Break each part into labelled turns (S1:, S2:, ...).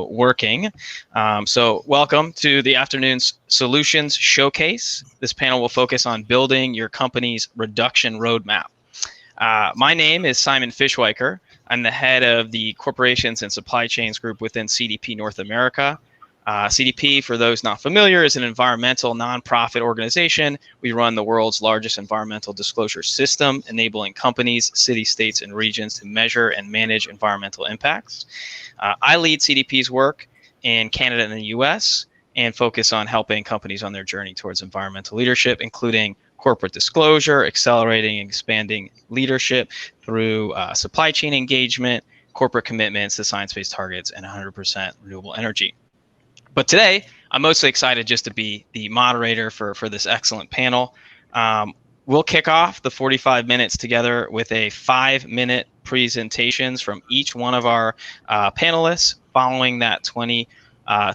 S1: working. So welcome to the afternoon's Solutions Showcase. This panel will focus on building your company's reduction roadmap. My name is Simon Fischweicher. I'm the head of the Corporations and Supply Chains Group within CDP North America. CDP, for those not familiar, is an environmental nonprofit organization. We run the world's largest environmental disclosure system, enabling companies, cities, states, and regions to measure and manage environmental impacts. I lead CDP's work in Canada and the US and focus on helping companies on their journey towards environmental leadership, including corporate disclosure, accelerating and expanding leadership through supply chain engagement, corporate commitments to science-based targets, and 100% renewable energy. But today, I'm mostly excited just to be the moderator for this excellent panel. We'll kick off the 45 minutes together with a 5-minute presentations from each one of our panelists. Following that 20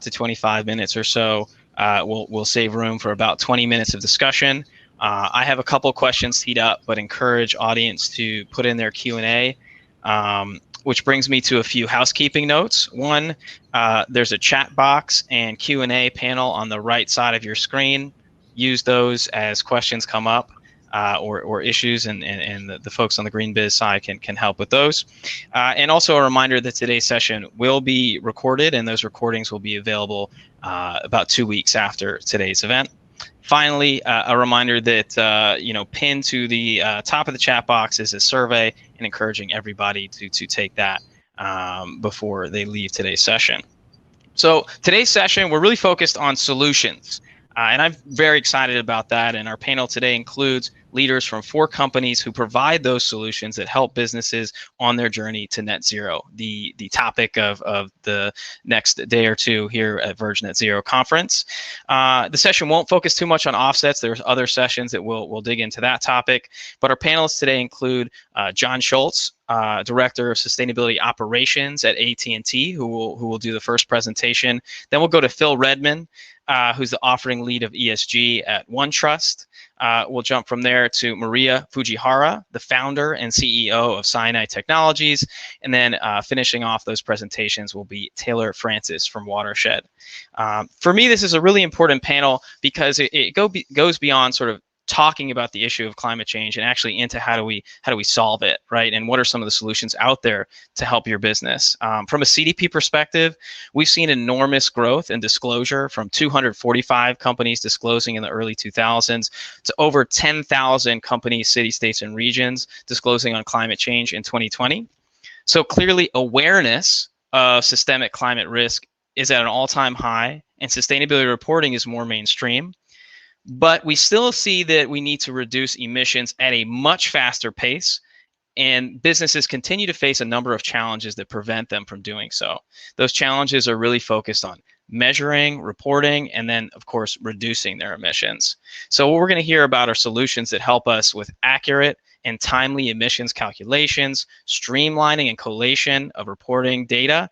S1: to 25 minutes or so, we'll save room for about 20 minutes of discussion. I have a couple questions teed up, but encourage audience to put in their Q&A. Which brings me to a few housekeeping notes. One, there's a chat box and Q&A panel on the right side of your screen. Use those as questions come up or issues, and the folks on the Green Biz side can help with those. And also a reminder that today's session will be recorded, and those recordings will be available about 2 weeks after today's event. Finally, a reminder that pinned to the top of the chat box is a survey, and encouraging everybody to take that before they leave today's session. So today's session, we're really focused on solutions, and I'm very excited about that. And our panel today includes leaders from 4 companies who provide those solutions that help businesses on their journey to net zero, the topic of the next day or two here at Verge Net Zero Conference. The session won't focus too much on offsets. There's other sessions that we'll dig into that topic. But our panelists today include John Schulz, Director of Sustainability Operations at AT&T, who will do the first presentation. Then we'll go to Phil Redman, who's the offering lead of ESG at OneTrust. We'll jump from there to Maria Fujihara, the founder and CEO of Sinai Technologies. And then finishing off those presentations will be Taylor Francis from Watershed. For me, this is a really important panel because it goes beyond sort of talking about the issue of climate change and actually into how do we solve it, right? And what are some of the solutions out there to help your business? From a CDP perspective, we've seen enormous growth in disclosure from 245 companies disclosing in the early 2000s to over 10,000 companies, cities, states, and regions disclosing on climate change in 2020. So clearly awareness of systemic climate risk is at an all-time high, and sustainability reporting is more mainstream. But we still see that we need to reduce emissions at a much faster pace, and businesses continue to face a number of challenges that prevent them from doing so. Those challenges are really focused on measuring, reporting, and then, of course, reducing their emissions. So what we're going to hear about are solutions that help us with accurate and timely emissions calculations, streamlining and collation of reporting data,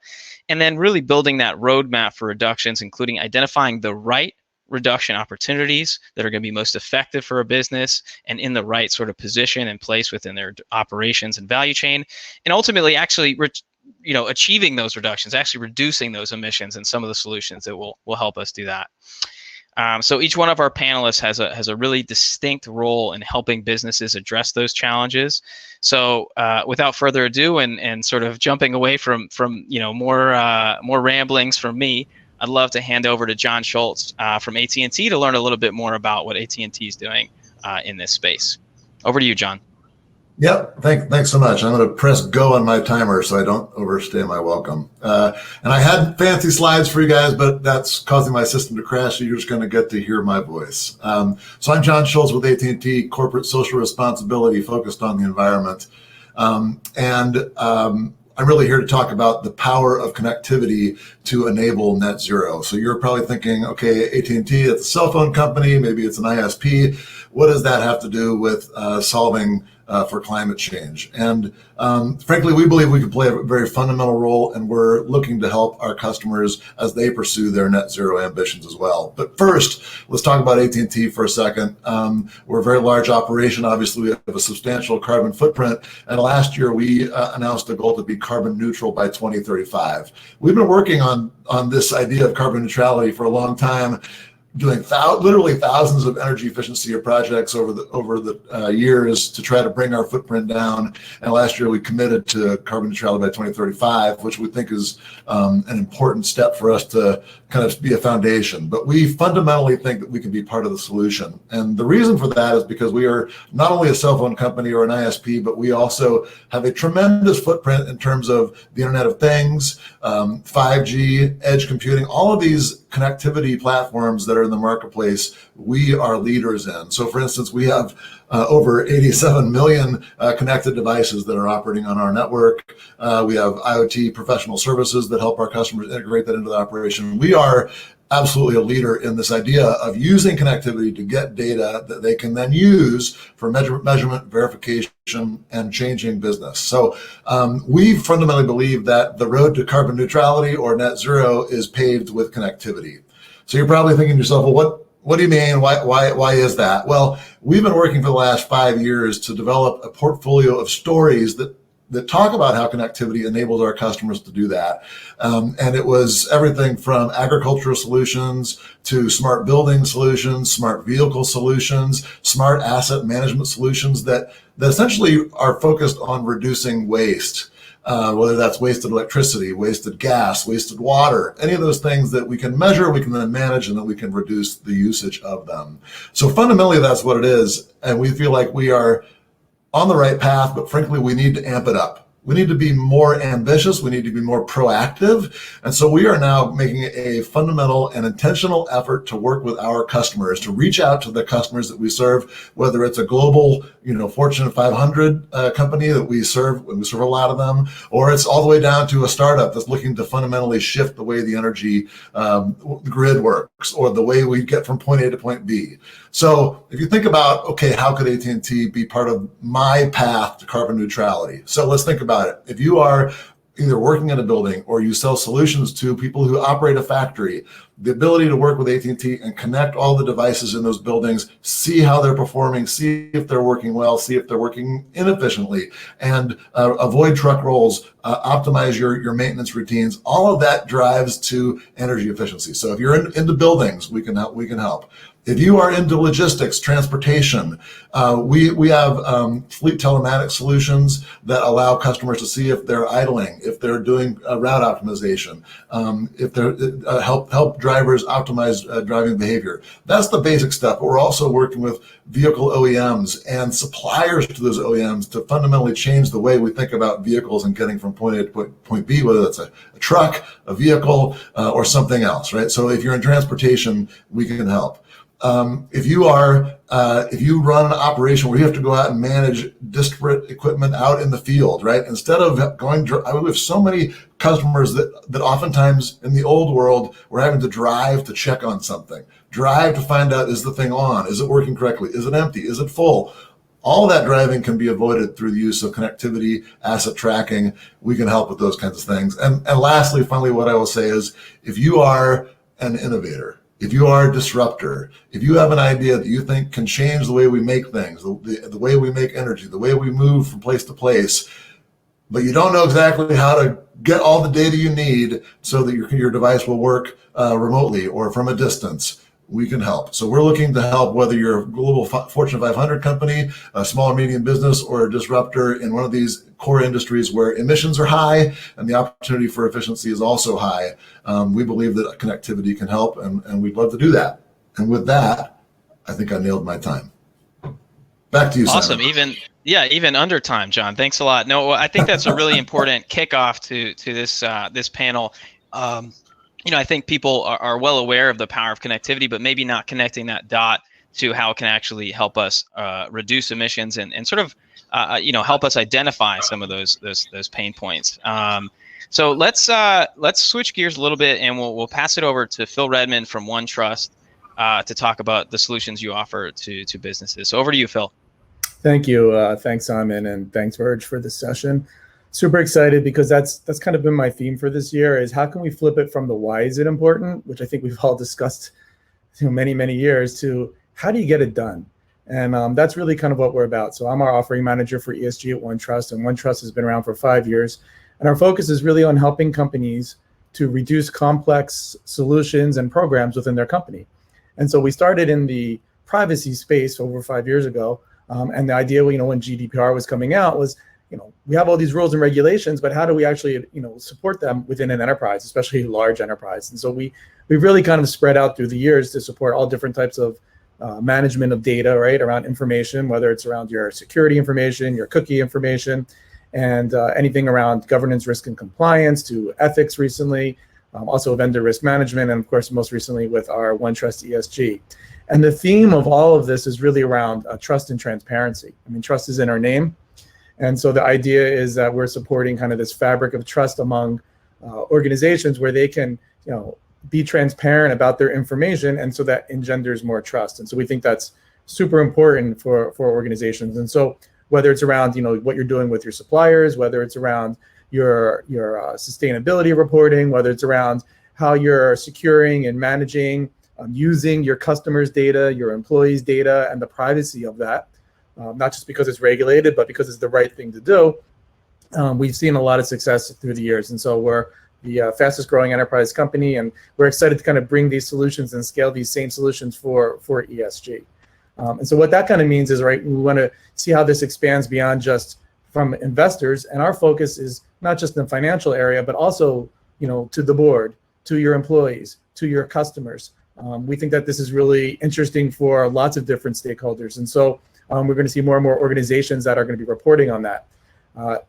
S1: and then really building that roadmap for reductions, including identifying the right reduction opportunities that are going to be most effective for a business and in the right sort of position and place within their operations and value chain, and ultimately actually achieving those reductions, actually reducing those emissions, and some of the solutions that will help us do that. So each one of our panelists has a really distinct role in helping businesses address those challenges. So without further ado, and sort of jumping away from more ramblings from me, I'd love to hand over to John Schulz from AT&T to learn a little bit more about what AT&T is doing in this space. Over to you, John.
S2: Yep, thanks so much. I'm going to press go on my timer so I don't overstay my welcome. And I had fancy slides for you guys, but that's causing my system to crash, so you're just going to get to hear my voice. So I'm John Schulz with AT&T, corporate social responsibility focused on the environment. I'm really here to talk about the power of connectivity to enable net zero. So you're probably thinking, okay, AT&T, it's a cell phone company, maybe it's an ISP. What does that have to do with solving for climate change. And frankly, we believe we can play a very fundamental role, and we're looking to help our customers as they pursue their net zero ambitions as well. But first, let's talk about AT&T for a second. We're a very large operation. Obviously, we have a substantial carbon footprint. And last year, we announced a goal to be carbon neutral by 2035. We've been working on this idea of carbon neutrality for a long time, doing literally thousands of energy efficiency projects over the years to try to bring our footprint down. And last year we committed to carbon neutrality by 2035, which we think is an important step for us to kind of be a foundation. But we fundamentally think that we can be part of the solution. And the reason for that is because we are not only a cell phone company or an ISP, but we also have a tremendous footprint in terms of the Internet of Things, 5G, edge computing, all of these connectivity platforms that are in the marketplace, we are leaders in. So for instance, we have over 87 million connected devices that are operating on our network. We have IoT professional services that help our customers integrate that into the operation. We are absolutely a leader in this idea of using connectivity to get data that they can then use for measurement, verification, and changing business. So we fundamentally believe that the road to carbon neutrality or net zero is paved with connectivity. So you're probably thinking to yourself, well, what do you mean? Why is that? Well, we've been working for the last 5 years to develop a portfolio of stories that talk about how connectivity enables our customers to do that. And it was everything from agricultural solutions to smart building solutions, smart vehicle solutions, smart asset management solutions that essentially are focused on reducing waste. Whether that's wasted electricity, wasted gas, wasted water, any of those things that we can measure, we can then manage, and then we can reduce the usage of them. So fundamentally, that's what it is. And we feel like we are on the right path, but frankly, we need to amp it up. We need to be more ambitious. We need to be more proactive. And so we are now making a fundamental and intentional effort to work with our customers, to reach out to the customers that we serve, whether it's a global, Fortune 500 company that we serve, and we serve a lot of them, or it's all the way down to a startup that's looking to fundamentally shift the way the energy grid works, or the way we get from point A to point B. So if you think about, okay, how could AT&T be part of my path to carbon neutrality? So let's think about it. If you are either working in a building or you sell solutions to people who operate a factory, the ability to work with AT&T and connect all the devices in those buildings, see how they're performing, see if they're working well, see if they're working inefficiently, and avoid truck rolls, optimize your maintenance routines. All of that drives to energy efficiency. So if you're into buildings, we can help. If you are into logistics, transportation, we have fleet telematics solutions that allow customers to see if they're idling, if they're doing route optimization, if they're help drivers optimize driving behavior. That's the basic stuff. But we're also working with vehicle OEMs and suppliers to those OEMs to fundamentally change the way we think about vehicles and getting from point A to point B, whether that's a truck, a vehicle, or something else, right? So if you're in transportation, we can help. If you run an operation where you have to go out and manage disparate equipment out in the field, right? Instead of we have so many customers that oftentimes in the old world, we're having to drive to check on something, drive to find out, is the thing on? Is it working correctly? Is it empty? Is it full? All of that driving can be avoided through the use of connectivity, asset tracking. We can help with those kinds of things. And lastly, finally, what I will say is, if you are an innovator, if you are a disruptor, if you have an idea that you think can change the way we make things, the way we make energy, the way we move from place to place, but you don't know exactly how to get all the data you need so that your device will work remotely or from a distance, we can help. So we're looking to help whether you're a global Fortune 500 company, a small or medium business, or a disruptor in one of these core industries where emissions are high and the opportunity for efficiency is also high. We believe that connectivity can help, and we'd love to do that. And with that, I think I nailed my time. Back to you,
S1: Awesome.
S2: Simon.
S1: Even under time, John. Thanks a lot. No, I think that's a really important kickoff to this panel. I think people are well aware of the power of connectivity, but maybe not connecting that dot to how it can actually help us reduce emissions and sort of help us identify some of those pain points. So let's switch gears a little bit, and we'll pass it over to Phil Redman from OneTrust to talk about the solutions you offer to businesses. So over to you, Phil.
S3: Thank you. Thanks, Simon, and thanks, Verge, for this session. Super excited because that's kind of been my theme for this year is how can we flip it from the why is it important, which I think we've all discussed many years, to how do you get it done? And that's really kind of what we're about. So I'm our offering manager for ESG at OneTrust, and OneTrust has been around for 5 years. And our focus is really on helping companies to reduce complex solutions and programs within their company. And so we started in the privacy space over 5 years ago. And the idea, when GDPR was coming out was, we have all these rules and regulations, but how do we actually, support them within an enterprise, especially a large enterprise? And so we've really kind of spread out through the years to support all different types of management of data, right, around information, whether it's around your security information, your cookie information, and anything around governance, risk, and compliance to ethics recently, also vendor risk management, and of course, most recently with our OneTrust ESG. And the theme of all of this is really around trust and transparency. I mean, trust is in our name. And so the idea is that we're supporting kind of this fabric of trust among organizations where they can, be transparent about their information, and so that engenders more trust. And so we think that's super important for organizations. And so whether it's around, what you're doing with your suppliers, whether it's around your sustainability reporting, whether it's around how you're securing and managing using your customers' data, your employees' data, and the privacy of that, not just because it's regulated, but because it's the right thing to do. We've seen a lot of success through the years. And so we're the fastest growing enterprise company, and we're excited to kind of bring these solutions and scale these same solutions for ESG. And so what that kind of means is, right, we want to see how this expands beyond just from investors. And our focus is not just in the financial area, but also, to the board, to your employees, to your customers. We think that this is really interesting for lots of different stakeholders. And so we're going to see more and more organizations that are going to be reporting on that.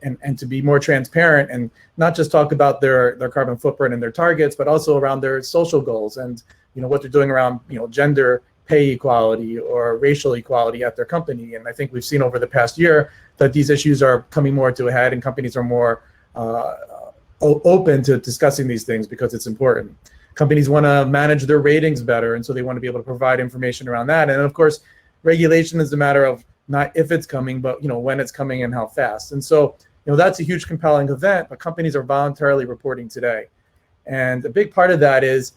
S3: And to be more transparent and not just talk about their carbon footprint and their targets, but also around their social goals and what they're doing around gender pay equality or racial equality at their company. And I think we've seen over the past year that these issues are coming more to a head, and companies are more open to discussing these things because it's important. Companies want to manage their ratings better, and so they want to be able to provide information around that. And of course, regulation is a matter of not if it's coming, but when it's coming and how fast. And so that's a huge compelling event, but companies are voluntarily reporting today. And a big part of that is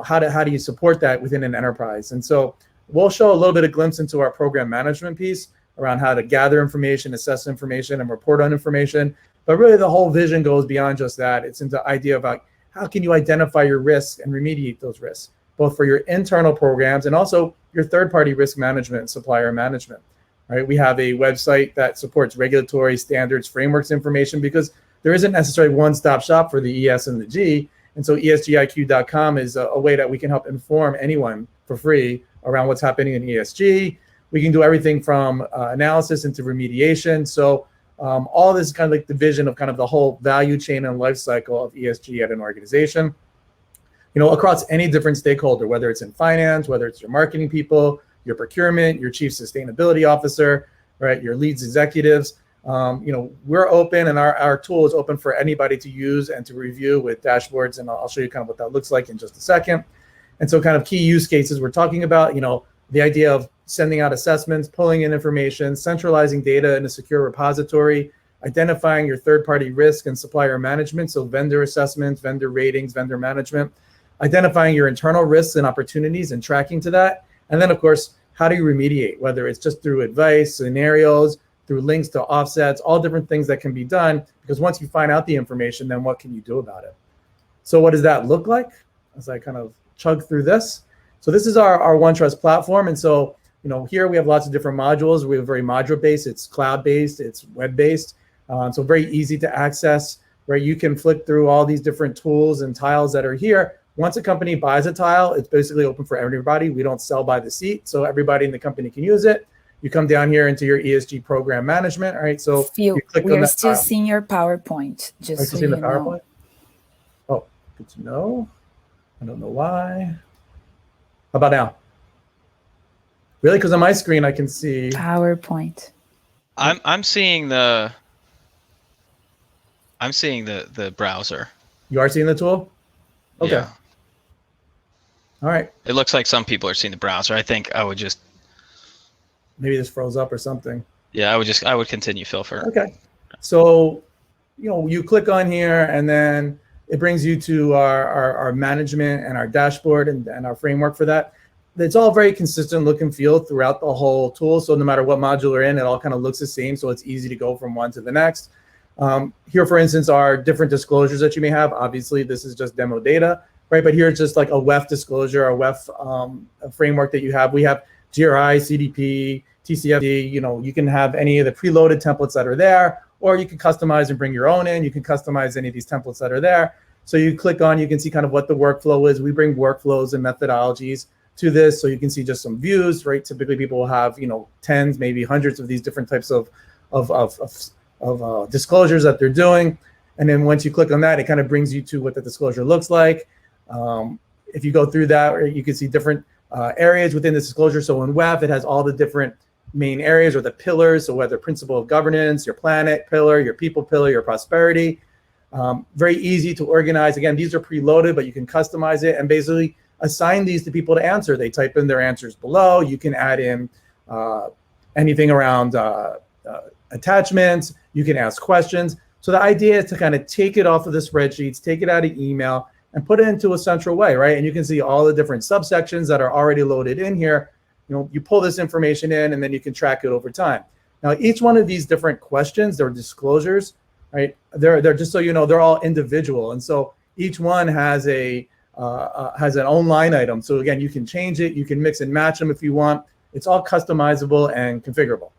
S3: how do you support that within an enterprise? And so we'll show a little bit of glimpse into our program management piece around how to gather information, assess information, and report on information. But really the whole vision goes beyond just that. It's into the idea about how can you identify your risks and remediate those risks, both for your internal programs and also your third-party risk management and supplier management. Right? We have a website that supports regulatory standards, frameworks information, because there isn't necessarily one-stop shop for the ES and the G. And so ESGIQ.com is a way that we can help inform anyone for free around what's happening in ESG. We can do everything from analysis into remediation. So all this is kind of like the vision of kind of the whole value chain and life cycle of ESG at an organization. Across any different stakeholder, whether it's in finance, whether it's your marketing people, your procurement, your chief sustainability officer, right, your leads executives. We're open, and our tool is open for anybody to use and to review with dashboards. And I'll show you kind of what that looks like in just a second. And so kind of key use cases we're talking about, the idea of sending out assessments, pulling in information, centralizing data in a secure repository, identifying your third-party risk and supplier management, so vendor assessments, vendor ratings, vendor management, identifying your internal risks and opportunities and tracking to that. And then, of course, how do you remediate, whether it's just through advice, scenarios, through links to offsets, all different things that can be done, because once you find out the information, then what can you do about it? So what does that look like as I kind of chug through this? So this is our OneTrust platform. And so, here we have lots of different modules. We have very module-based, it's cloud-based, it's web-based. So very easy to access, where you can flick through all these different tools and tiles that are here. Once a company buys a tile, it's basically open for everybody. We don't sell by the seat, so everybody in the company can use it. You come down here into your ESG program management, all right? So
S4: we are still seeing your PowerPoint, just so you know.
S3: Oh, good to know. I don't know why. How about now? Really? Because on my screen I can see
S4: PowerPoint.
S1: I'm seeing the browser.
S3: You are seeing the tool? Okay.
S1: Yeah.
S3: All right.
S1: It looks like some people are seeing the browser. I think I would just.
S3: Maybe this froze up or something.
S1: Yeah, I would continue, Phil.
S3: Okay. So, you click on here, and then it brings you to our management and our dashboard and our framework for that. It's all very consistent look and feel throughout the whole tool. So no matter what module you're in, it all kind of looks the same. So it's easy to go from one to the next. Here, for instance, are different disclosures that you may have. Obviously, this is just demo data, right? But here it's just like a WEF disclosure, a WEF a framework that you have. We have GRI, CDP, TCFD. You can have any of the preloaded templates that are there, or you can customize and bring your own in. You can customize any of these templates that are there. So you click on, you can see kind of what the workflow is. We bring workflows and methodologies to this, so you can see just some views, right? Typically, people will have tens, maybe hundreds of these different types of disclosures that they're doing, and then once you click on that, it kind of brings you to what the disclosure looks like. If you go through that, you can see different areas within the disclosure. So in WEF, it has all the different main areas or the pillars. So whether principle of governance, your planet pillar, your people pillar, your prosperity. Very easy to organize. Again, these are preloaded, but you can customize it and basically assign these to people to answer. They type in their answers below. You can add in anything around attachments. You can ask questions. So the idea is to kind of take it off of the spreadsheets, take it out of email, and put it into a central way, right? And you can see all the different subsections that are already loaded in here. You pull this information in, and then you can track it over time. Now, each one of these different questions, their disclosures, right? They're just so you know, they're all individual, and so each one has an own line item. So again, you can change it, you can mix and match them if you want. It's all customizable and configurable.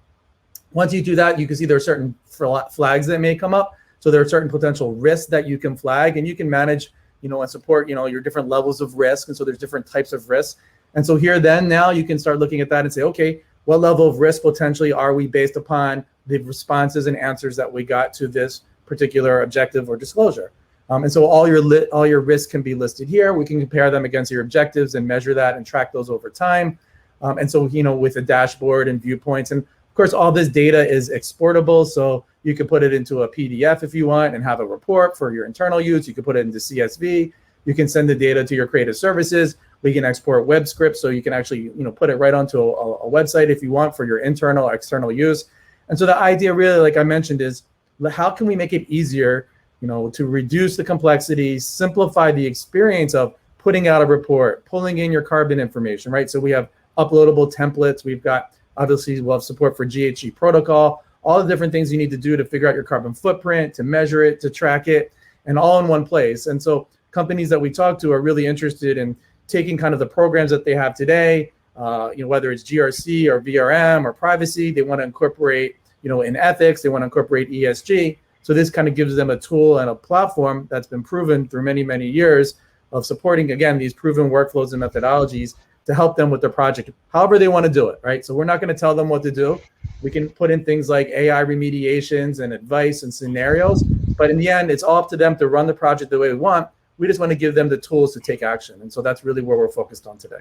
S3: Once you do that, you can see there are certain flags that may come up. So there are certain potential risks that you can flag, and you can manage, and support, your different levels of risk. And so there's different types of risks. And so here, then now you can start looking at that and say, okay, what level of risk potentially are we based upon the responses and answers that we got to this particular objective or disclosure? And so all your risks can be listed here. We can compare them against your objectives and measure that and track those over time. And so, with a dashboard and viewpoints, and of course, all this data is exportable. So you can put it into a PDF if you want and have a report for your internal use. You can put it into CSV. You can send the data to your creative services. We can export web scripts, so you can actually, put it right onto a website if you want for your internal or external use. And so the idea really, like I mentioned, is how can we make it easier, to reduce the complexity, simplify the experience of putting out a report, pulling in your carbon information, right? So we have uploadable templates. We've got, obviously, we'll have support for GHG protocol, all the different things you need to do to figure out your carbon footprint, to measure it, to track it, and all in one place. And so companies that we talk to are really interested in taking kind of the programs that they have today, whether it's GRC or VRM or privacy, they want to incorporate, in ethics, they want to incorporate ESG. So this kind of gives them a tool and a platform that's been proven through many, many years of supporting, again, these proven workflows and methodologies to help them with their project, however they want to do it, right? So we're not going to tell them what to do. We can put in things like AI remediations and advice and scenarios, but in the end, it's all up to them to run the project the way we want. We just want to give them the tools to take action. And so that's really where we're focused on today.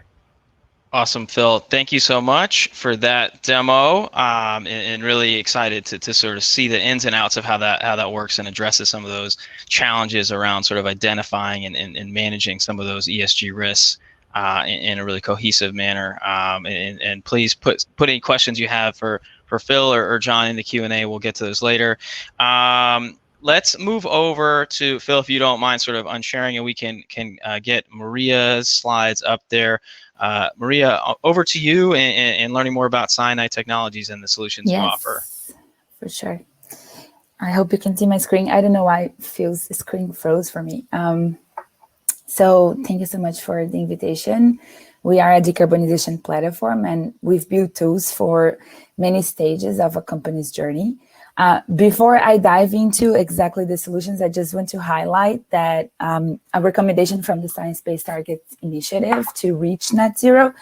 S1: Awesome, Phil. Thank you so much for that demo, and really excited to sort of see the ins and outs of how that works and addresses some of those challenges around sort of identifying and managing some of those ESG risks in a really cohesive manner. And please put any questions you have for Phil or John in the Q&A. We'll get to those later. Let's move over to Phil, if you don't mind sort of unsharing, and we can get Maria's slides up there. Maria, over to you and learning more about Sinai Technologies and the solutions you offer.
S4: For sure. I hope you can see my screen. I don't know why Phil's screen froze for me. So thank you so much for the invitation. We are a decarbonization platform, and we've built tools for many stages of a company's journey. Before I dive into exactly the solutions, I just want to highlight that a recommendation from the Science Based Targets Initiative to reach net zero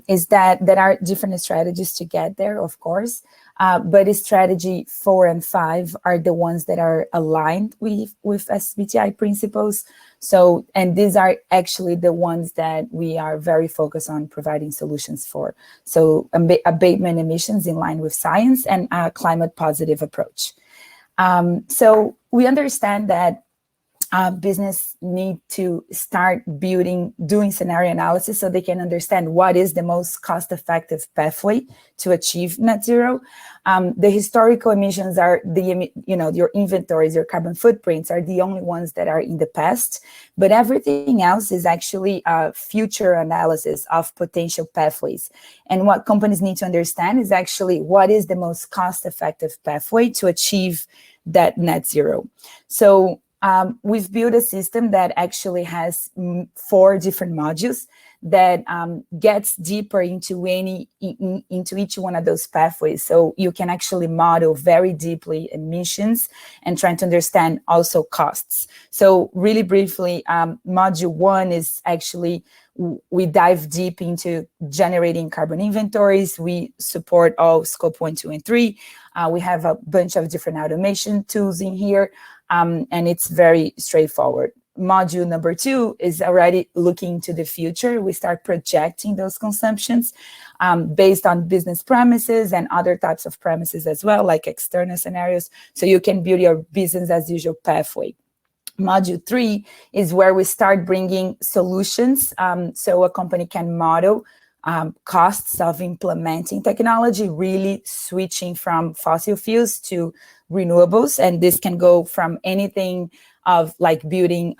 S4: is that there are different strategies to get there, of course, but strategy 4 and 5 are the ones that are aligned with SBTi principles. So, and these are actually the ones that we are very focused on providing solutions for. So abatement emissions in line with science and a climate positive approach. So we understand that business need to start doing scenario analysis so they can understand what is the most cost-effective pathway to achieve net zero. The historical emissions are your inventories, your carbon footprints are the only ones that are in the past, but everything else is actually a future analysis of potential pathways. And what companies need to understand is actually what is the most cost-effective pathway to achieve that net zero. So we've built a system that actually has 4 different modules that gets deeper into each one of those pathways. So you can actually model very deeply emissions and trying to understand also costs. So really briefly, module 1 is actually, we dive deep into generating carbon inventories. We support all scope 1, 2, and 3. We have a bunch of different automation tools in here. And it's very straightforward. Module number 2 is already looking to the future. We start projecting those consumptions based on business premises and other types of premises as well, like external scenarios. So you can build your business as usual pathway. Module 3 is where we start bringing solutions. So a company can model costs of implementing technology, really switching from fossil fuels to renewables. And this can go from anything of like building,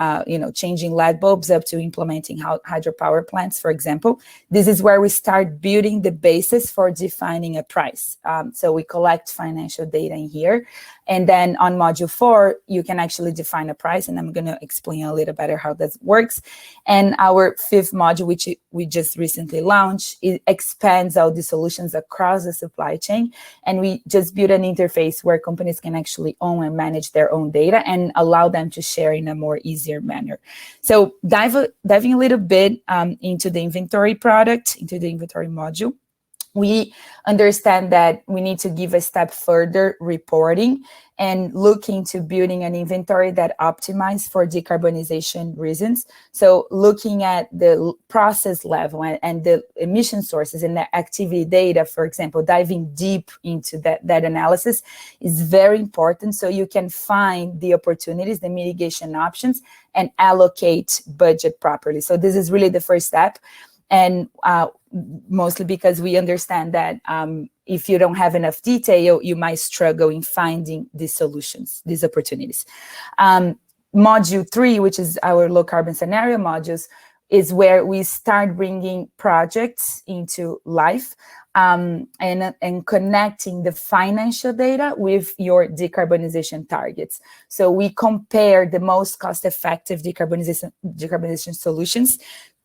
S4: changing light bulbs up to implementing hydropower plants, for example. This is where we start building the basis for defining a price. So we collect financial data in here. And then on module 4, you can actually define a price. And I'm going to explain a little better how that works. And our 5th module, which we just recently launched, it expands all the solutions across the supply chain. And we just built an interface where companies can actually own and manage their own data and allow them to share in a more easier manner. So diving a little bit into the inventory product, into the inventory module, we understand that we need to give a step further reporting and look into building an inventory that optimizes for decarbonization reasons. So looking at the process level and the emission sources and the activity data, for example, diving deep into that analysis is very important so you can find the opportunities, the mitigation options, and allocate budget properly. So this is really the first step. And mostly because we understand that if you don't have enough detail, you might struggle in finding these solutions, these opportunities. Module 3, which is our low carbon scenario modules, is where we start bringing projects into life and connecting the financial data with your decarbonization targets. So we compare the most cost-effective decarbonization solutions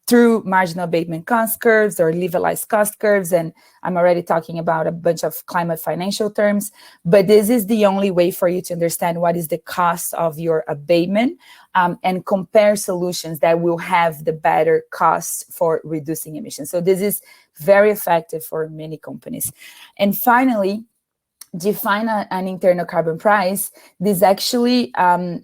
S4: through marginal abatement cost curves or levelized cost curves. And I'm already talking about a bunch of climate financial terms, but this is the only way for you to understand what is the cost of your abatement and compare solutions that will have the better costs for reducing emissions. So this is very effective for many companies. And finally, define an internal carbon price. This actually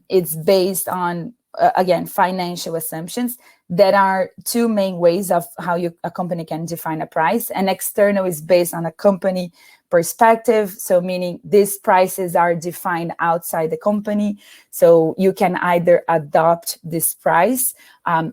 S4: it's based on, again, financial assumptions. There are 2 main ways of how a company can define a price. And external is based on a company perspective. So meaning these prices are defined outside the company. So you can either adopt this price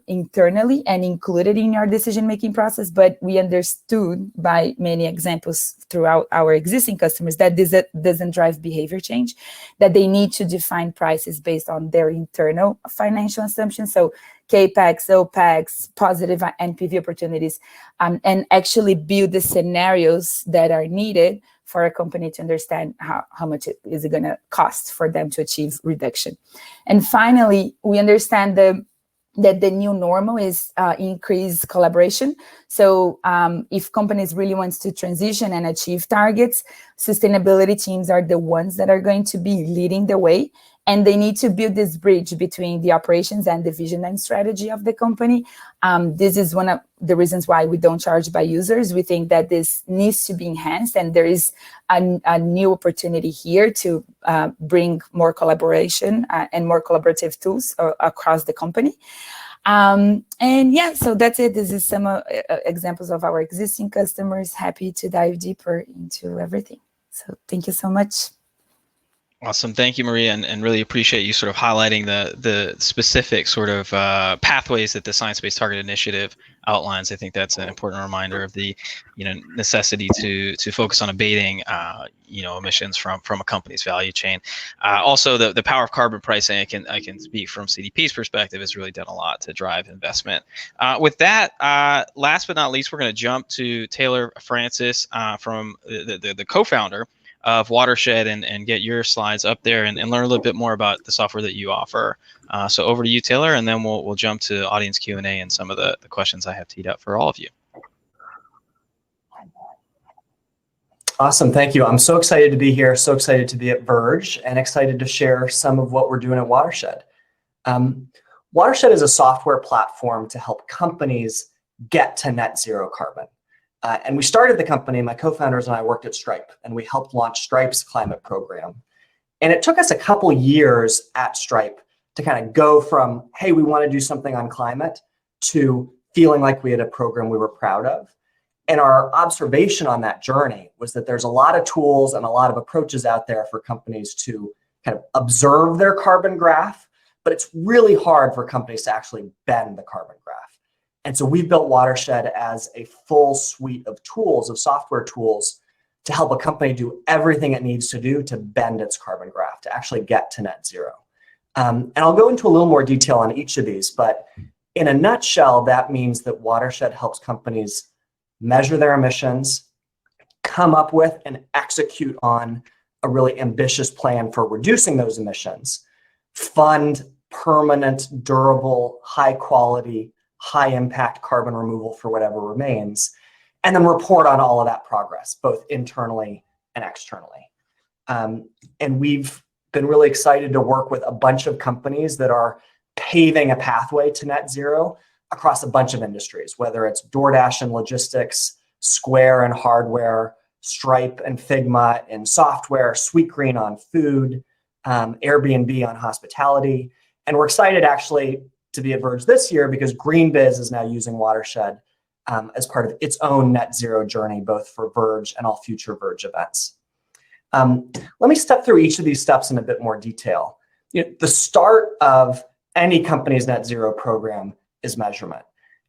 S4: internally and include it in your decision-making process. But we understood by many examples throughout our existing customers that this doesn't drive behavior change, that they need to define prices based on their internal financial assumptions. So CAPEX, OPEX, positive NPV opportunities, and actually build the scenarios that are needed for a company to understand how much is it going to cost for them to achieve reduction. And finally, we understand that the new normal is increased collaboration. So if companies really want to transition and achieve targets, sustainability teams are the ones that are going to be leading the way. And they need to build this bridge between the operations and the vision and strategy of the company. This is one of the reasons why we don't charge by users. We think that this needs to be enhanced, and there is a new opportunity here to bring more collaboration and more collaborative tools across the company. And yeah, so that's it. This is some examples of our existing customers. Happy to dive deeper into everything. So thank you so much.
S1: Awesome. Thank you, Maria, and really appreciate you sort of highlighting the specific sort of pathways that the Science-Based Target Initiative outlines. I think that's an important reminder of the, necessity to focus on abating, emissions from a company's value chain. Also, the power of carbon pricing. I can speak from CDP's perspective, has really done a lot to drive investment. With that, last but not least, we're going to jump to Taylor Francis from the co-founder of Watershed and get your slides up there and learn a little bit more about the software that you offer. So over to you, Taylor, and then we'll jump to audience Q&A and some of the questions I have teed up for all of you.
S5: Awesome, thank you. I'm so excited to be here, so excited to be at Verge, and excited to share some of what we're doing at Watershed. Watershed is a software platform to help companies get to net zero carbon. And we started the company, my co-founders and I worked at Stripe, and we helped launch Stripe's climate program. And it took us a couple years at Stripe to kind of go from, hey, we want to do something on climate, to feeling like we had a program we were proud of. And our observation on that journey was that there's a lot of tools and a lot of approaches out there for companies to kind of observe their carbon graph, but it's really hard for companies to actually bend the carbon graph. And so we built Watershed as a full suite of tools, of software tools, to help a company do everything it needs to do to bend its carbon graph, to actually get to net zero. And I'll go into a little more detail on each of these, but in a nutshell, that means that Watershed helps companies measure their emissions, come up with and execute on a really ambitious plan for reducing those emissions, fund permanent, durable, high quality, high impact carbon removal for whatever remains, and then report on all of that progress, both internally and externally. And we've been really excited to work with a bunch of companies that are paving a pathway to net zero across a bunch of industries, whether it's DoorDash and logistics, Square and hardware, Stripe and Figma and software, Sweetgreen on food, Airbnb on hospitality. And we're excited actually to be at Verge this year because GreenBiz is now using Watershed as part of its own net zero journey, both for Verge and all future Verge events. Let me step through each of these steps in a bit more detail. The start of any company's net zero program is measurement.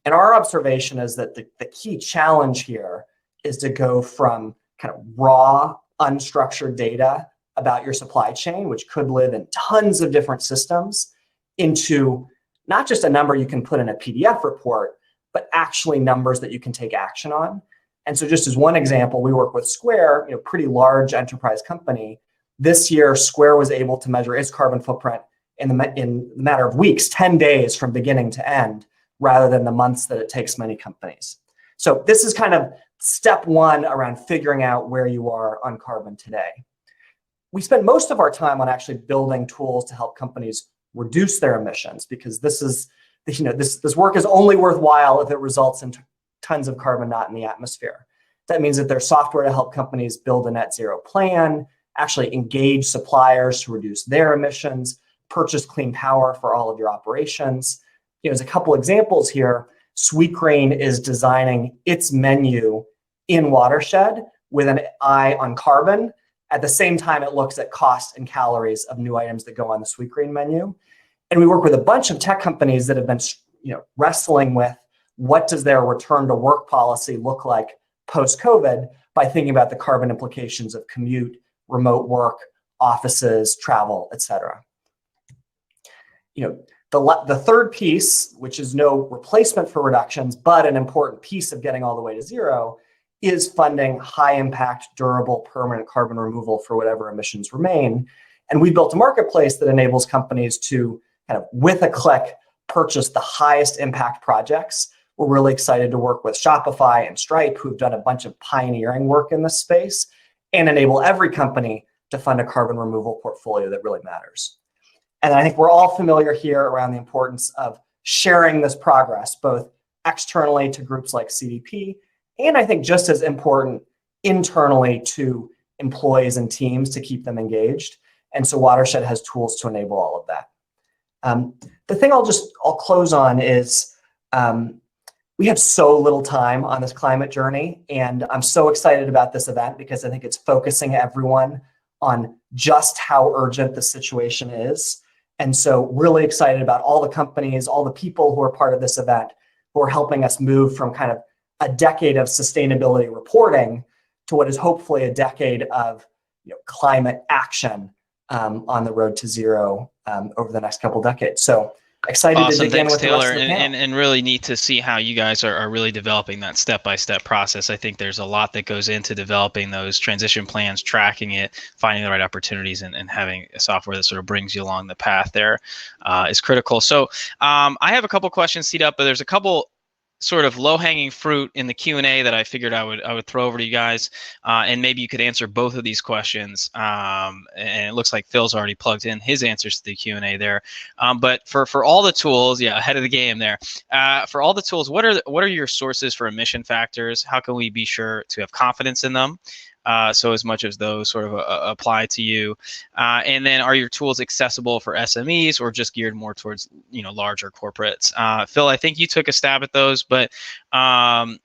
S5: And our observation is that the key challenge here is to go from kind of raw, unstructured data about your supply chain, which could live in tons of different systems, into not just a number you can put in a PDF report, but actually numbers that you can take action on. And so just as one example, we work with Square, pretty large enterprise company. This year, Square was able to measure its carbon footprint in the matter of weeks, 10 days from beginning to end, rather than the months that it takes many companies. So this is kind of step one around figuring out where you are on carbon today. We spend most of our time on actually building tools to help companies reduce their emissions, because this work is only worthwhile if it results in tons of carbon not in the atmosphere. That means that there's software to help companies build a net zero plan, actually engage suppliers to reduce their emissions, purchase clean power for all of your operations. There's a couple examples here. Sweetgreen is designing its menu in Watershed with an eye on carbon. At the same time, it looks at cost and calories of new items that go on the Sweetgreen menu. And we work with a bunch of tech companies that have been wrestling with what does their return to work policy look like post-COVID by thinking about the carbon implications of commute, remote work, offices, travel, et cetera. The third piece, which is no replacement for reductions, but an important piece of getting all the way to zero, is funding high impact, durable, permanent carbon removal for whatever emissions remain. And we built a marketplace that enables companies to kind of, with a click, purchase the highest impact projects. We're really excited to work with Shopify and Stripe, who've done a bunch of pioneering work in this space, and enable every company to fund a carbon removal portfolio that really matters. And I think we're all familiar here around the importance of sharing this progress, both externally to groups like CDP, and I think just as important, internally to employees and teams to keep them engaged. And so Watershed has tools to enable all of that. The thing I'll close on is we have so little time on this climate journey, and I'm so excited about this event because I think it's focusing everyone on just how urgent the situation is. And so really excited about all the companies, all the people who are part of this event, who are helping us move from kind of a decade of sustainability reporting to what is hopefully a decade of climate action on the road to zero over the next couple decades. So excited
S1: awesome.
S5: to dig in
S1: Thanks,
S5: with
S1: Taylor,
S5: the rest of the panel.
S1: and really neat to see how you guys are really developing that step-by-step process. I think there's a lot that goes into developing those transition plans, tracking it, finding the right opportunities, and having a software that sort of brings you along the path there is critical. So I have a couple questions teed up, but there's a couple sort of low-hanging fruit in the Q&A that I figured I would throw over to you guys, and maybe you could answer both of these questions. And it looks like Phil's already plugged in his answers to the Q&A there. But for all the tools, yeah, ahead of the game there. For all the tools, what are your sources for emission factors? How can we be sure to have confidence in them? So as much as those sort of apply to you, and then are your tools accessible for SMEs or just geared more towards larger corporates? Phil, I think you took a stab at those, but John,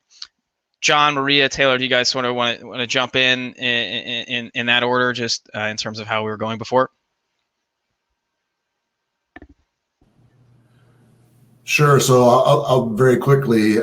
S1: Maria, Taylor, do you guys sort of want to jump in that order, just in terms of how we were going before?
S2: Sure. So I'll very quickly.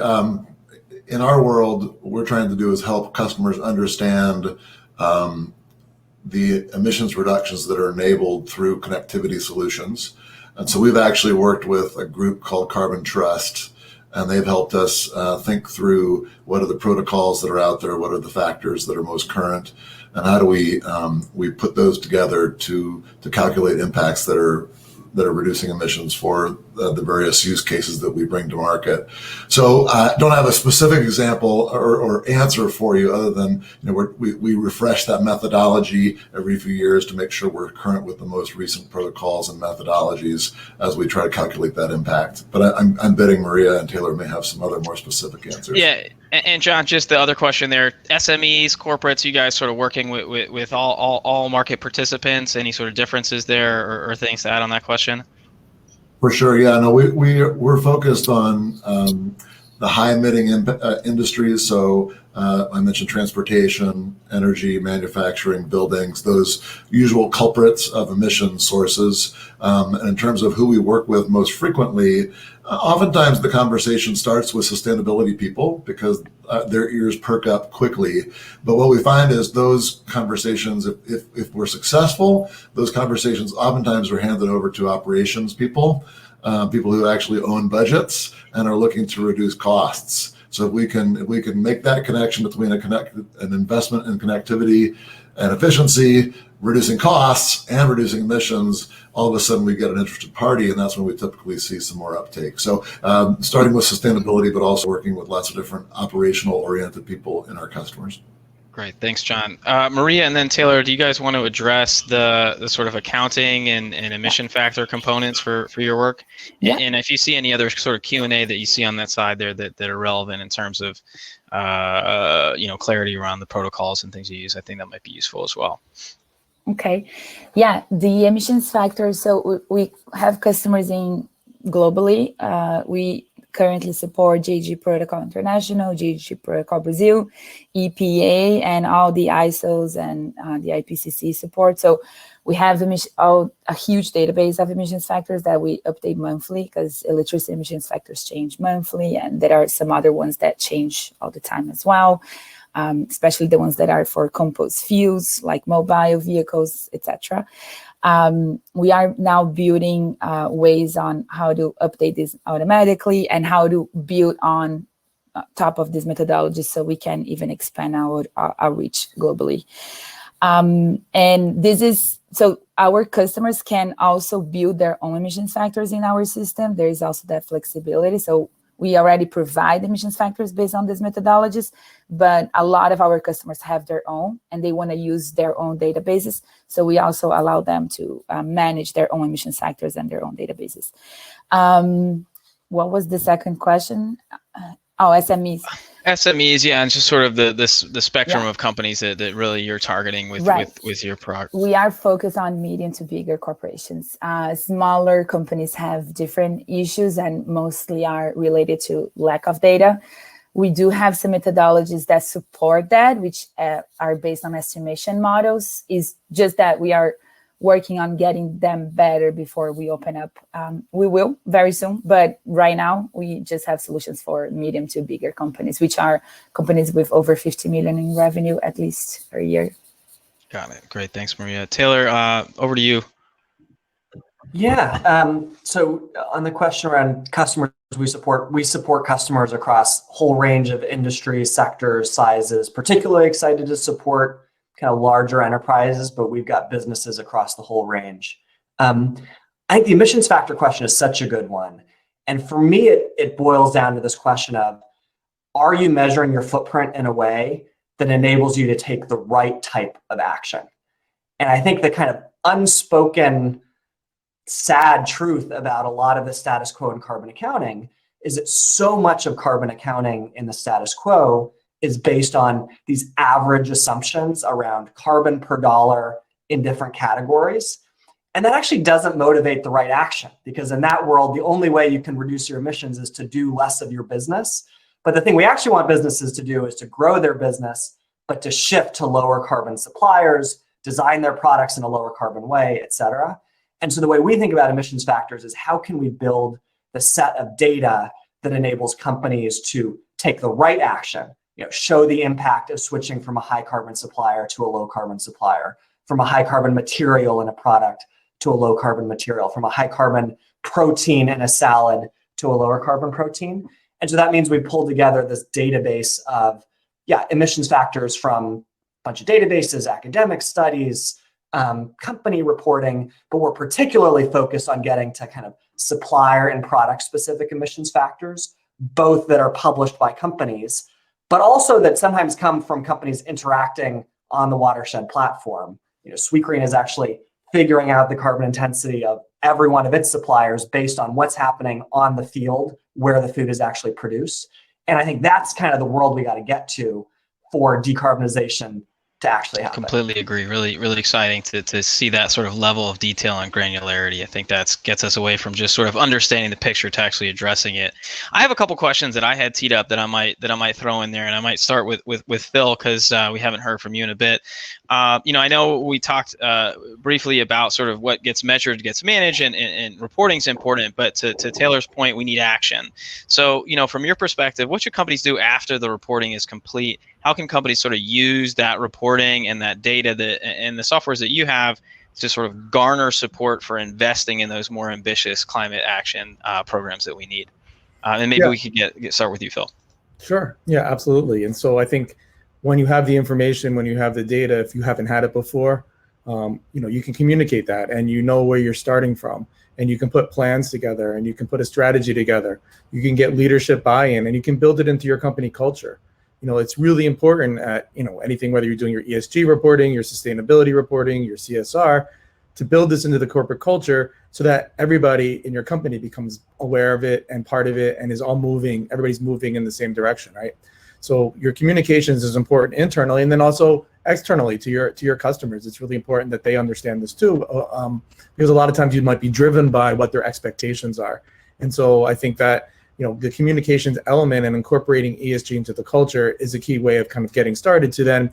S2: In our world, what we're trying to do is help customers understand the emissions reductions that are enabled through connectivity solutions. And so we've actually worked with a group called Carbon Trust, and they've helped us think through what are the protocols that are out there, what are the factors that are most current, and how do we put those together to calculate impacts that are reducing emissions for the various use cases that we bring to market. So I don't have a specific example or answer for you other than we refresh that methodology every few years to make sure we're current with the most recent protocols and methodologies as we try to calculate that impact. But I'm betting Maria and Taylor may have some other more specific answers.
S1: Yeah, and John, just the other question there, SMEs, corporates, you guys sort of working with all market participants, any sort of differences there or things to add on that question?
S2: For sure, yeah. No, we're focused on the high emitting industries. So I mentioned transportation, energy, manufacturing, buildings, those usual culprits of emission sources. And in terms of who we work with most frequently, oftentimes the conversation starts with sustainability people because their ears perk up quickly. But what we find is those conversations, if we're successful, those conversations oftentimes are handed over to operations people, people who actually own budgets and are looking to reduce costs. So if we can make that connection between an investment in connectivity and efficiency, reducing costs and reducing emissions, all of a sudden we get an interested party, and that's when we typically see some more uptake. So starting with sustainability, but also working with lots of different operational oriented people in our customers.
S1: Great, thanks, John. Maria and then Taylor, do you guys want to address the sort of accounting and emission factor components for your work?
S4: Yeah.
S1: And if you see any other sort of Q&A that you see on that side there that are relevant in terms of clarity around the protocols and things you use, I think that might be useful as well.
S4: Okay, yeah, the emissions factors. So we have customers in globally. We currently support GHG Protocol International, GHG Protocol Brazil, EPA, and all the ISOs and the IPCC support. So we have a huge database of emissions factors that we update monthly because electricity emissions factors change monthly, and there are some other ones that change all the time as well. Especially the ones that are for composed fuels like mobile vehicles, etc. We are now building ways on how to update this automatically and how to build on top of this methodology so we can even expand our reach globally. And this is, so our customers can also build their own emissions factors in our system. There is also that flexibility. So we already provide emissions factors based on these methodologies, but a lot of our customers have their own and they want to use their own databases. So we also allow them to manage their own emissions factors and their own databases. What was the second question? Oh, SMEs.
S1: SMEs, yeah, and just sort of the spectrum of companies that really you're targeting with your product.
S4: We are focused on medium to bigger corporations. Smaller companies have different issues and mostly are related to lack of data. We do have some methodologies that support that, which are based on estimation models. Is just that we are working on getting them better before we open up. We will very soon, but right now we just have solutions for medium to bigger companies, which are companies with over 50 million in revenue at least per year.
S1: Got it. Great. Thanks, Maria. Taylor, over to you.
S5: Yeah. So on the question around customers we support customers across a whole range of industries, sectors, sizes. Particularly excited to support kind of larger enterprises, but we've got businesses across the whole range. I think the emissions factor question is such a good one. And for me, it boils down to this question of, are you measuring your footprint in a way that enables you to take the right type of action? And I think the kind of unspoken sad truth about a lot of the status quo in carbon accounting is that so much of carbon accounting in the status quo is based on these average assumptions around carbon per dollar in different categories. And that actually doesn't motivate the right action, because in that world, the only way you can reduce your emissions is to do less of your business. But the thing we actually want businesses to do is to grow their business, but to shift to lower carbon suppliers, design their products in a lower carbon way, et cetera. And so the way we think about emissions factors is, how can we build the set of data that enables companies to take the right action, show the impact of switching from a high carbon supplier to a low carbon supplier, from a high carbon material in a product to a low carbon material, from a high carbon protein in a salad to a lower carbon protein. And so that means we pull together this database of emissions factors from a bunch of databases, academic studies, company reporting, but we're particularly focused on getting to kind of supplier and product specific emissions factors, both that are published by companies, but also that sometimes come from companies interacting on the Watershed platform. Sweetgreen is actually figuring out the carbon intensity of every one of its suppliers based on what's happening on the field where the food is actually produced. And I think that's kind of the world we got to get to for decarbonization to actually happen.
S1: Completely agree. Really, really exciting to see that sort of level of detail and granularity. I think that gets us away from just sort of understanding the picture to actually addressing it. I have a couple questions that I had teed up that I might throw in there, and I might start with Phil, because we haven't heard from you in a bit. I know we talked briefly about sort of what gets measured gets managed, and reporting is important, but to Taylor's point, we need action. So, from your perspective, what should companies do after the reporting is complete? How can companies sort of use that reporting and that data and the softwares that you have to sort of garner support for investing in those more ambitious climate action programs that we need? And maybe we could start with you, Phil.
S3: Sure. Yeah, absolutely. And so I think when you have the information, when you have the data, if you haven't had it before, you can communicate that, and where you're starting from, and you can put plans together, and you can put a strategy together. You can get leadership buy-in, and you can build it into your company culture. It's really important at, anything, whether you're doing your ESG reporting, your sustainability reporting, your CSR, to build this into the corporate culture so that everybody in your company becomes aware of it and part of it, and everybody's moving in the same direction, right? So your communications is important internally, and then also externally to your customers. It's really important that they understand this too, because a lot of times you might be driven by what their expectations are. And so I think that the communications element and incorporating ESG into the culture is a key way of kind of getting started to then,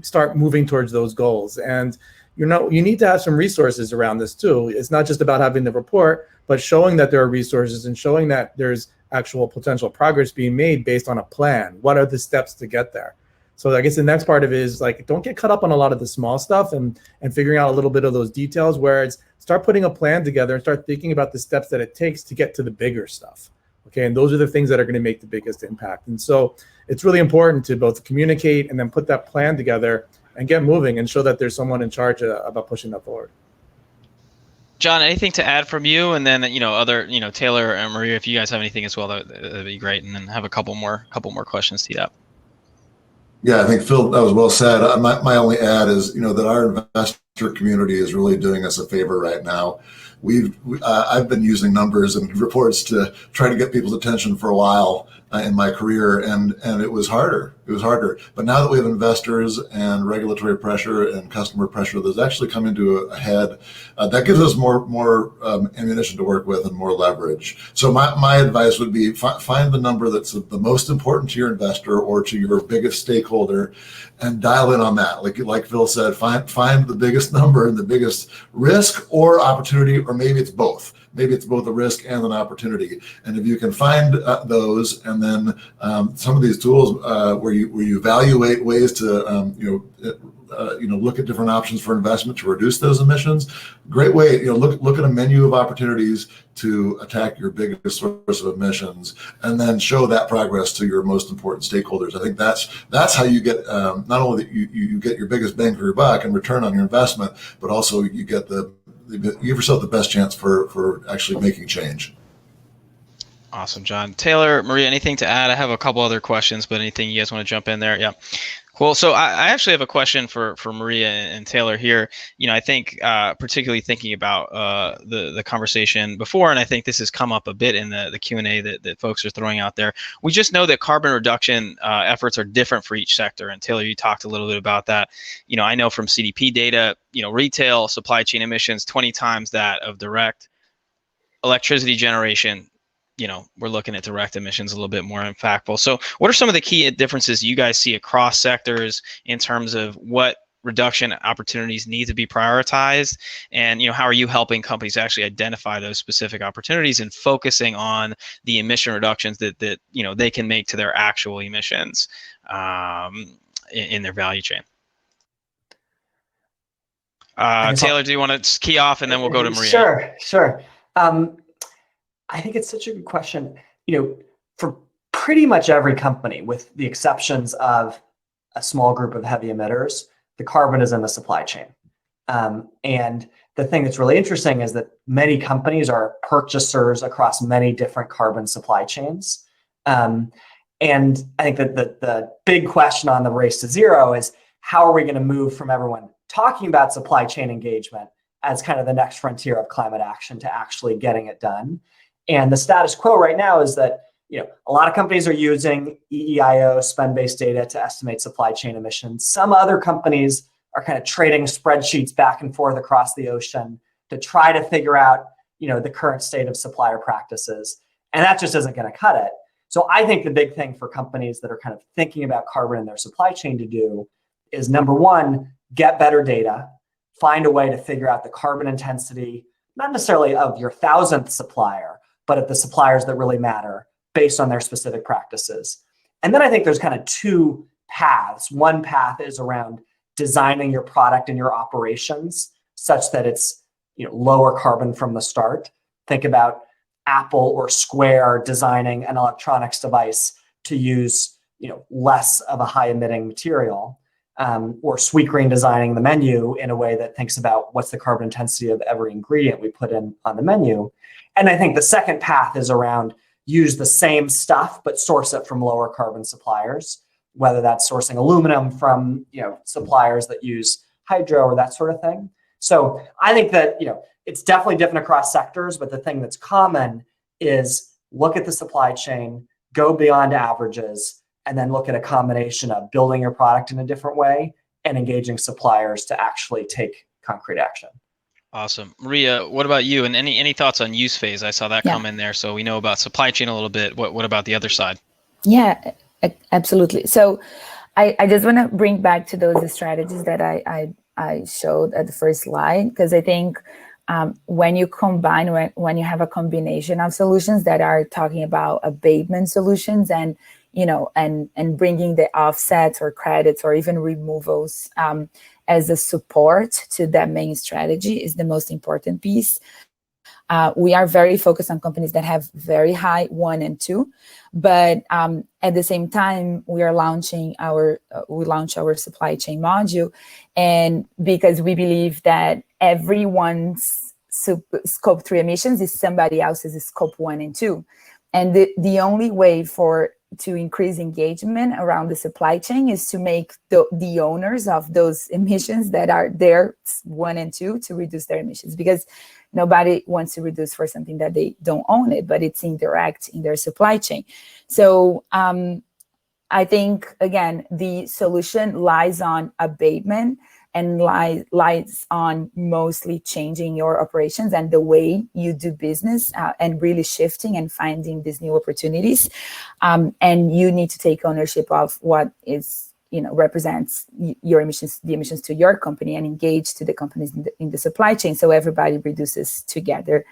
S3: start moving towards those goals. And, you need to have some resources around this too. It's not just about having the report, but showing that there are resources and showing that there's actual potential progress being made based on a plan. What are the steps to get there? So I guess the next part of it is don't get caught up on a lot of the small stuff and figuring out a little bit of those details, where it's start putting a plan together and start thinking about the steps that it takes to get to the bigger stuff. Okay, and those are the things that are going to make the biggest impact. And so it's really important to both communicate and then put that plan together and get moving and show that there's someone in charge about pushing that forward.
S1: John, anything to add from you? And then, Taylor and Maria, if you guys have anything as well, that'd be great. And then have a couple more questions teed up.
S2: Yeah, I think, Phil, that was well said. My only add is, that our investor community is really doing us a favor right now. I've been using numbers and reports to try to get people's attention for a while in my career, and it was harder. It was harder. But now that we have investors and regulatory pressure and customer pressure that's actually coming to a head, that gives us more ammunition to work with and more leverage. So my advice would be find the number that's the most important to your investor or to your biggest stakeholder, and dial in on that. Like Phil said, find the biggest number and the biggest risk or opportunity, or maybe it's both. Maybe it's both a risk and an opportunity. And if you can find those, and then some of these tools where you evaluate ways to look at different options for investment to reduce those emissions, great way. Look at a menu of opportunities to attack your biggest source of emissions, and then show that progress to your most important stakeholders. I think that's how you get not only that you get your biggest bang for your buck and return on your investment, but also you get you give yourself the best chance for actually making change.
S1: Awesome, John. Taylor, Maria, anything to add? I have a couple other questions, but anything you guys want to jump in there? Yeah. Cool. So I actually have a question for Maria and Taylor here. I think particularly thinking about the conversation before, and I think this has come up a bit in the Q&A that folks are throwing out there. We just know that carbon reduction efforts are different for each sector. And Taylor, you talked a little bit about that. I know from CDP data, retail supply chain emissions 20 times that of direct. Electricity generation, we're looking at direct emissions a little bit more impactful. So what are some of the key differences you guys see across sectors in terms of what reduction opportunities need to be prioritized? And, how are you helping companies actually identify those specific opportunities and focusing on the emission reductions that they can make to their actual emissions in their value chain? Taylor, do you want to key off, and then we'll go to Maria?
S5: Sure. I think it's such a good question. For pretty much every company, with the exceptions of a small group of heavy emitters, the carbon is in the supply chain. And the thing that's really interesting is that many companies are purchasers across many different carbon supply chains. And I think that the big question on the race to zero is, how are we going to move from everyone talking about supply chain engagement as kind of the next frontier of climate action to actually getting it done? And the status quo right now is that a lot of companies are using EEIO, spend-based data, to estimate supply chain emissions. Some other companies are kind of trading spreadsheets back and forth across the ocean to try to figure out the current state of supplier practices, and that just isn't going to cut it. So I think the big thing for companies that are kind of thinking about carbon in their supply chain to do is, number one, get better data, find a way to figure out the carbon intensity, not necessarily of your 1,000th supplier, but of the suppliers that really matter based on their specific practices. And then I think there's kind of two paths. One path is around designing your product and your operations such that it's lower carbon from the start. Think about Apple or Square designing an electronics device to use less of a high emitting material, or Sweetgreen designing the menu in a way that thinks about what's the carbon intensity of every ingredient we put in on the menu. And I think the second path is around use the same stuff, but source it from lower carbon suppliers, whether that's sourcing aluminum from suppliers that use hydro or that sort of thing. So I think that it's definitely different across sectors, but the thing that's common is look at the supply chain, go beyond averages, and then look at a combination of building your product in a different way and engaging suppliers to actually take concrete action.
S1: Awesome. Maria, what about you? And any thoughts on use phase? I saw that come in there. So we know about supply chain a little bit. What about the other side?
S4: Yeah, absolutely. So I just want to bring back to those strategies that I showed at the first slide, because I think when you combine, when you have a combination of solutions that are talking about abatement solutions and bringing the offsets or credits or even removals as a support to that main strategy is the most important piece. We are very focused on companies that have very high 1 and 2, but at the same time, we launch our supply chain module, and because we believe that everyone's scope 3 emissions is somebody else's scope 1 and 2, and the only way for to increase engagement around the supply chain is to make the owners of those emissions that are there, 1 and 2, to reduce their emissions, because nobody wants to reduce for something that they don't own it, but it's indirect in their supply chain. So I think, again, the solution lies on abatement and lies on mostly changing your operations and the way you do business, and really shifting and finding these new opportunities. And you need to take ownership of what is, represents your emissions, the emissions to your company, and engage to the companies in the supply chain, so everybody reduces together.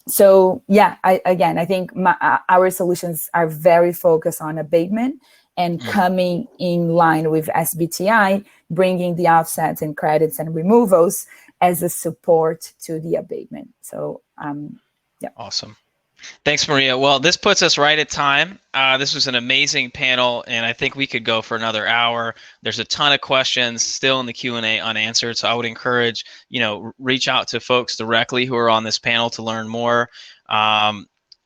S4: So yeah, I think our solutions are very focused on abatement and coming in line with SBTI, bringing the offsets and credits and removals as a support to the abatement. So yeah.
S1: Awesome. Thanks, Maria. Well, this puts us right at time. This was an amazing panel, and I think we could go for another hour. There's a ton of questions still in the Q&A unanswered, so I would encourage, reach out to folks directly who are on this panel to learn more.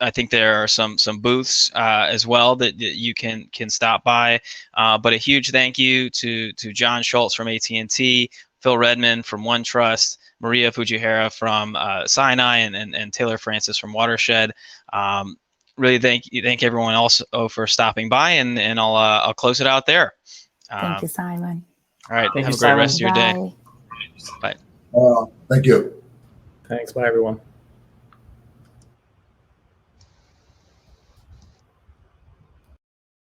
S1: I think there are some booths as well that you can stop by. But a huge thank you to John Schulz from AT&T, Phil Redman from OneTrust, Maria Fujihara from Sinai, and Taylor Francis from Watershed. Really thank everyone else for stopping by, and I'll close it out there.
S4: Thank you, Simon.
S1: All right,
S5: Thank
S1: have
S5: you,
S1: a great
S5: Simon.
S1: rest of your day.
S4: Bye.
S1: Bye.
S2: Thank you.
S3: Thanks. Bye, everyone.